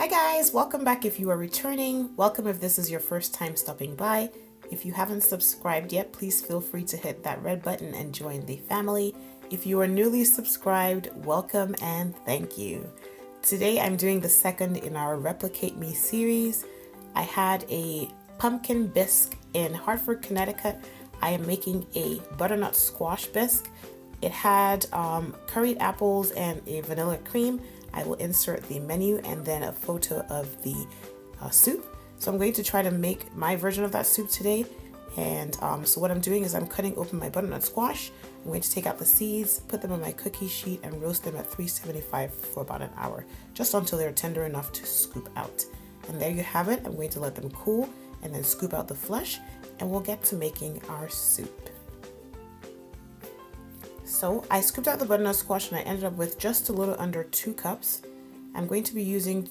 Hi guys, welcome back if you are returning. Welcome if this is your first time stopping by. If you haven't subscribed yet, please feel free to hit that red button and join the family. If you are newly subscribed, welcome and thank you. Today I'm doing the second in our Replicate Me series. I had a pumpkin bisque in Hartford, Connecticut. I am making a butternut squash bisque. It had curried apples and a vanilla cream. I will insert the menu and then a photo of the soup. So I'm going to try to make my version of that soup today. And so what I'm doing is I'm cutting open my butternut squash. I'm going to take out the seeds, put them on my cookie sheet and roast them at 375 for about an hour, just until they're tender enough to scoop out. And there you have it. I'm going to let them cool and then scoop out the flesh, and we'll get to making our soup. So I scooped out the butternut squash and I ended up with just a little under 2 cups. I'm going to be using,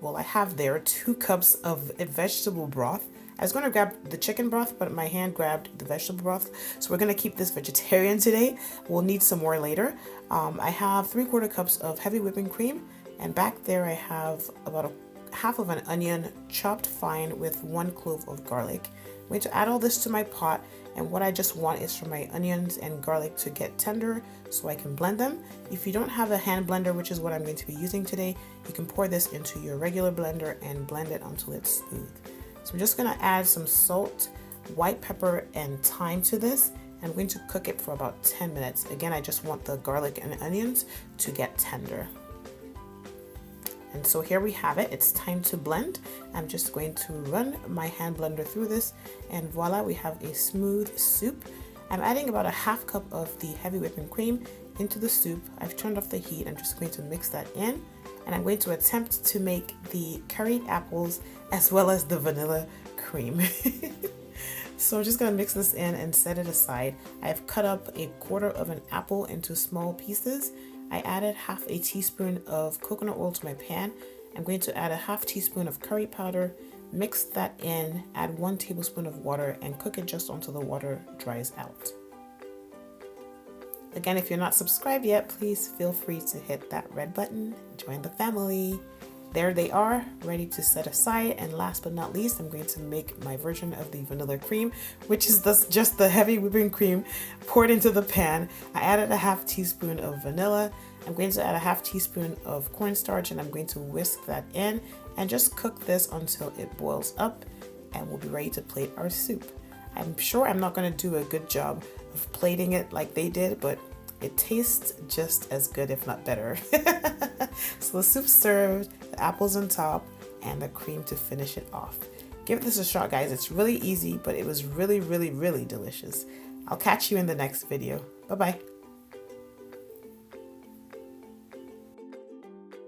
well, I have there 2 cups of vegetable broth. I was going to grab the chicken broth, but my hand grabbed the vegetable broth. So we're going to keep this vegetarian today. We'll need some more later. I have 3/4 cups of heavy whipping cream, and back there I have about half of an onion chopped fine with 1 clove of garlic. I'm going to add all this to my pot, and what I just want is for my onions and garlic to get tender so I can blend them. If you don't have a hand blender, which is what I'm going to be using today, you can pour this into your regular blender and blend it until it's smooth. So I'm just going to add some salt, white pepper, and thyme to this. I'm going to cook it for about 10 minutes. Again, I just want the garlic and onions to get tender. And so here we have it. It's time to blend. I'm just going to run my hand blender through this, and voila, we have a smooth soup. I'm adding about a half cup of the heavy whipping cream into the soup. I've turned off the heat. I'm just going to mix that in, and I'm going to attempt to make the curried apples as well as the vanilla cream. So I'm just going to mix this in and set it aside. I've cut up 1/4 of an apple into small pieces. I added half a teaspoon of coconut oil to my pan. I'm going to add a half teaspoon of curry powder, mix that in, add 1 tablespoon of water, and cook it just until the water dries out. Again, if you're not subscribed yet, please feel free to hit that red button, join the family. There they are, ready to set aside. And last but not least, I'm going to make my version of the vanilla cream, which is just the heavy whipping cream poured into the pan. I added a half teaspoon of vanilla. I'm going to add a half teaspoon of cornstarch, and I'm going to whisk that in and just cook this until it boils up, and we'll be ready to plate our soup. I'm sure I'm not going to do a good job of plating it like they did, but it tastes just as good, if not better. So the soup's served, the apples on top, and the cream to finish it off. Give this a shot, guys. It's really easy, but it was really, really, really delicious. I'll catch you in the next video. Bye-bye.